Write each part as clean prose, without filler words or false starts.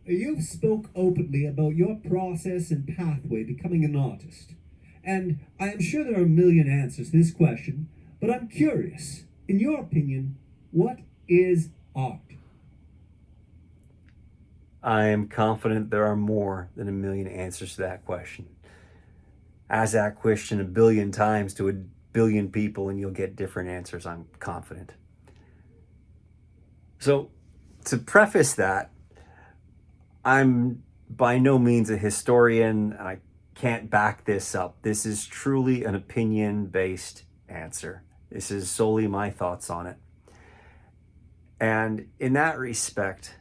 You've spoke openly about your process and pathway becoming an artist. And I am sure there are a million answers to this question, but I'm curious. In your opinion, what is art? I am confident there are more than a million answers to that question. Ask that question a billion times to a billion people and you'll get different answers, I'm confident. So, to preface that, I'm by no means a historian and I can't back this up. This is truly an opinion based answer. This is solely my thoughts on it. And in that respect,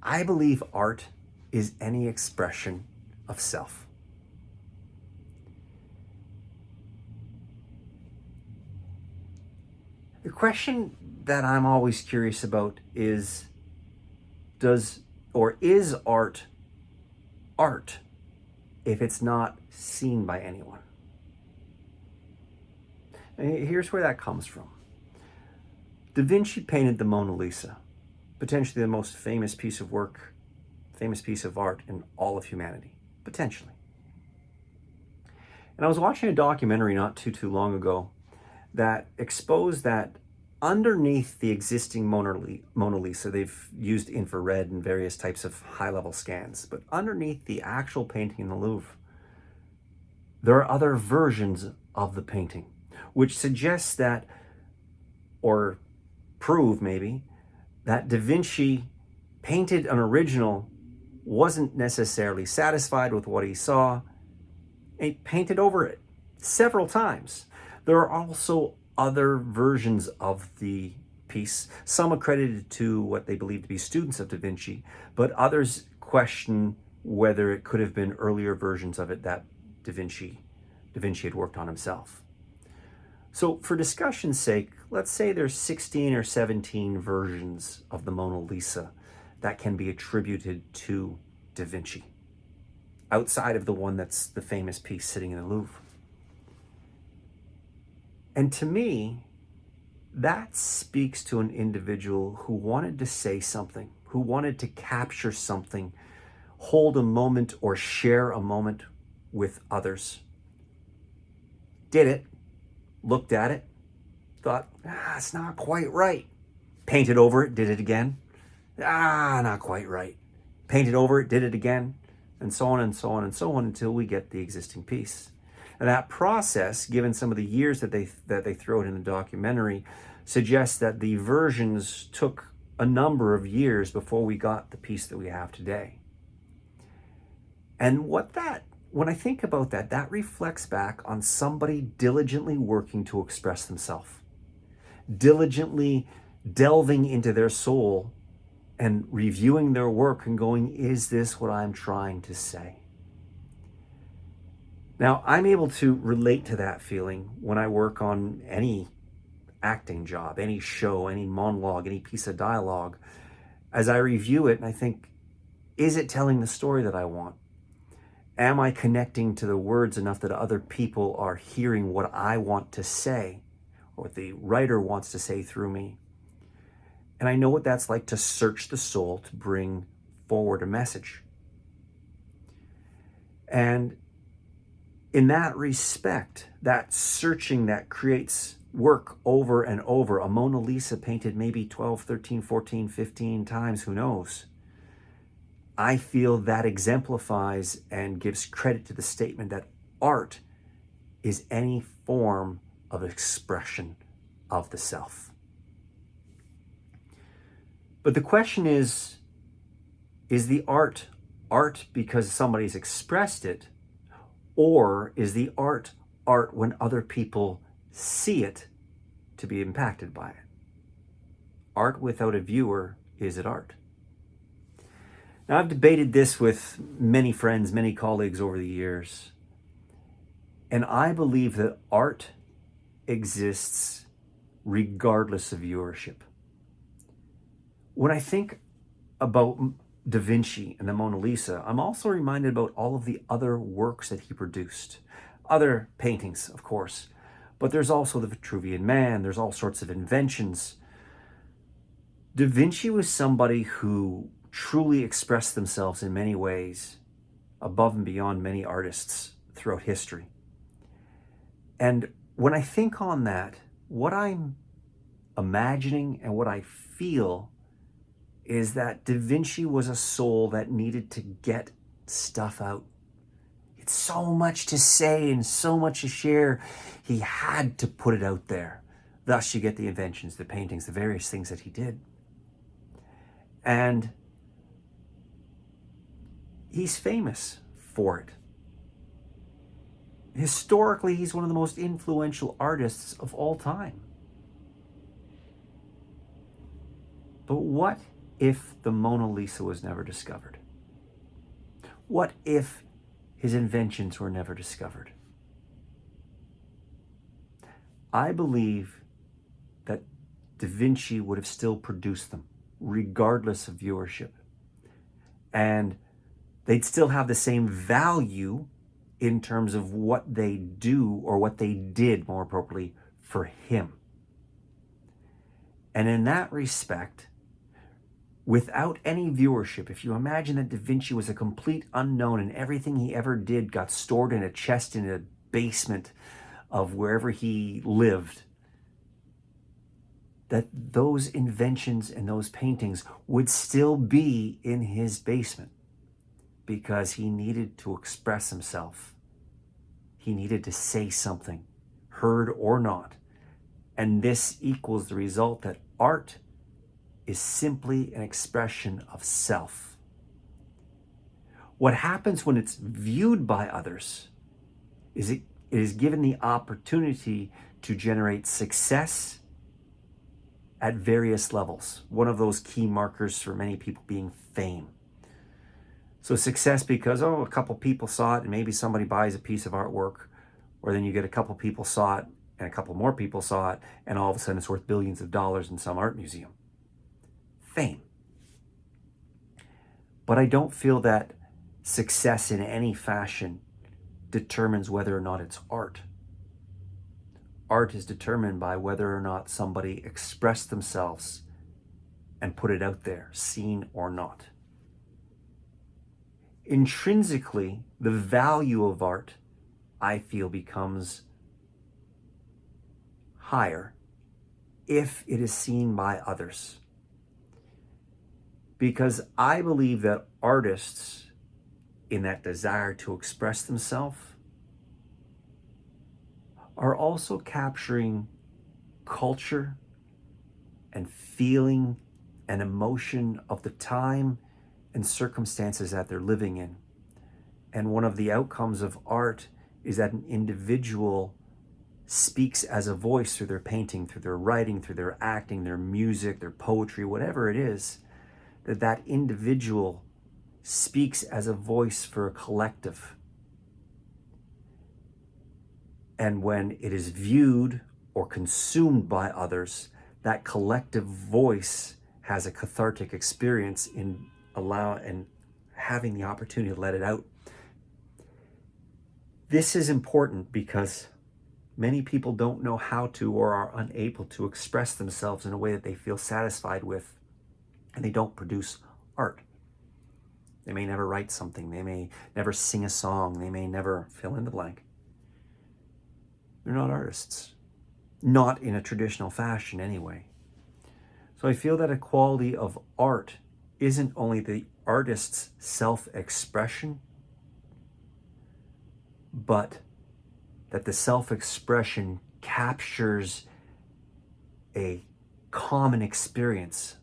I believe art is any expression of self. The question that I'm always curious about is is art art if it's not seen by anyone? And here's where that comes from. Da Vinci painted the Mona Lisa, potentially the most famous piece of art in all of humanity, potentially. And I was watching a documentary not too long ago that exposed that underneath the existing Mona Lisa, they've used infrared and various types of high-level scans, but underneath the actual painting in the Louvre, there are other versions of the painting, which suggests that, or prove maybe, that Da Vinci painted an original, wasn't necessarily satisfied with what he saw, and he painted over it several times. There are also other versions of the piece, some accredited to what they believe to be students of Da Vinci, but others question whether it could have been earlier versions of it that Da Vinci had worked on himself. So for discussion's sake, let's say there's 16 or 17 versions of the Mona Lisa that can be attributed to Da Vinci, outside of the one that's the famous piece sitting in the Louvre. And to me, that speaks to an individual who wanted to say something, who wanted to capture something, hold a moment or share a moment with others. Did it, looked at it, thought, it's not quite right. Painted over it, did it again. Not quite right. Painted over it, did it again, and so on and so on and so on until we get the existing piece. And that process, given some of the years that they throw it in the documentary, suggests that the versions took a number of years before we got the piece that we have today. And when I think about that, that reflects back on somebody diligently working to express themselves, diligently delving into their soul and reviewing their work and going, is this what I'm trying to say? Now, I'm able to relate to that feeling when I work on any acting job, any show, any monologue, any piece of dialogue. As I review it and I think, is it telling the story that I want? Am I connecting to the words enough that other people are hearing what I want to say or what the writer wants to say through me? And I know what that's like to search the soul to bring forward a message. And in that respect, that searching that creates work over and over, a Mona Lisa painted maybe 12, 13, 14, 15 times, who knows? I feel that exemplifies and gives credit to the statement that art is any form of expression of the self. But the question is the art because somebody's expressed it, or is the art when other people see it to be impacted by it? Art without a viewer, is it art? Now, I've debated this with many friends, many colleagues over the years, and I believe that art exists regardless of viewership. When I think about Da Vinci and the Mona Lisa, I'm also reminded about all of the other works that he produced. Other paintings, of course, but there's also the Vitruvian Man, there's all sorts of inventions. Da Vinci was somebody who truly expressed themselves in many ways above and beyond many artists throughout history. And when I think on that, what I'm imagining and what I feel is that Da Vinci was a soul that needed to get stuff out. It's so much to say and so much to share. He had to put it out there. Thus, you get the inventions, the paintings, the various things that he did. And he's famous for it. Historically, he's one of the most influential artists of all time. But what if the Mona Lisa was never discovered? What if his inventions were never discovered? I believe that Da Vinci would have still produced them, regardless of viewership. And they'd still have the same value in terms of what they do, or what they did, more appropriately, for him. And in that respect, without any viewership, if you imagine that Da Vinci was a complete unknown and everything he ever did got stored in a chest in a basement of wherever he lived, that those inventions and those paintings would still be in his basement, because he needed to express himself. He needed to say something, heard or not. And this equals the result that art is simply an expression of self. What happens when it's viewed by others is it is given the opportunity to generate success at various levels. One of those key markers for many people being fame. So success because, a couple people saw it and maybe somebody buys a piece of artwork, or then you get a couple people saw it and a couple more people saw it, and all of a sudden it's worth billions of dollars in some art museum. Fame. But I don't feel that success in any fashion determines whether or not it's art. Art is determined by whether or not somebody expressed themselves and put it out there, seen or not. Intrinsically, the value of art, I feel, becomes higher if it is seen by others. Because I believe that artists, in that desire to express themselves, are also capturing culture and feeling and emotion of the time and circumstances that they're living in. And one of the outcomes of art is that an individual speaks as a voice through their painting, through their writing, through their acting, their music, their poetry, whatever it is, that individual speaks as a voice for a collective. And when it is viewed or consumed by others, that collective voice has a cathartic experience in having the opportunity to let it out. This is important because many people don't know how to, or are unable to, express themselves in a way that they feel satisfied with, and they don't produce art. They may never write something, they may never sing a song, they may never fill in the blank. They're not artists. Not in a traditional fashion anyway. So I feel that a quality of art isn't only the artist's self-expression, but that the self-expression captures a common experience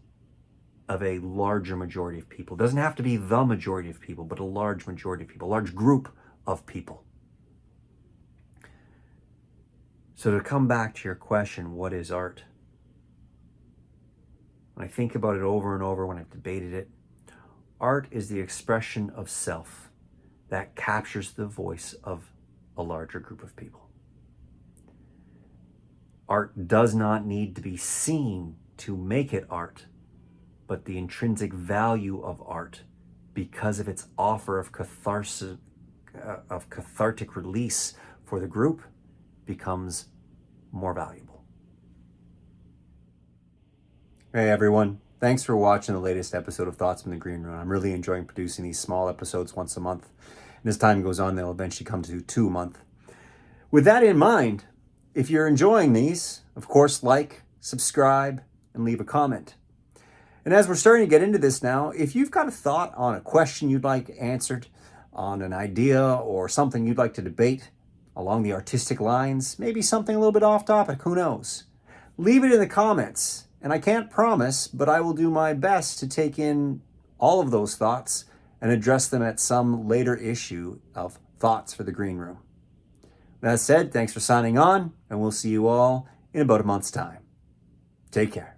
of a larger majority of people. It doesn't have to be the majority of people, but a large majority of people, a large group of people. So to come back to your question, what is art? When I think about it over and over, when I've debated it, art is the expression of self that captures the voice of a larger group of people. Art does not need to be seen to make it art, but the intrinsic value of art, because of its offer of cathartic release for the group, becomes more valuable. Hey everyone, Thanks for watching the latest episode of Thoughts from the Green Room. I'm really enjoying producing these small episodes once a month. And as time goes on, they'll eventually come to 2 a month. With that in mind, if you're enjoying these, of course, like, subscribe, and leave a comment. And as we're starting to get into this now, if you've got a thought on a question you'd like answered, on an idea or something you'd like to debate along the artistic lines, maybe something a little bit off topic, who knows? Leave it in the comments. And I can't promise, but I will do my best to take in all of those thoughts and address them at some later issue of Thoughts for the Green Room. That said, thanks for signing on, and we'll see you all in about a month's time. Take care.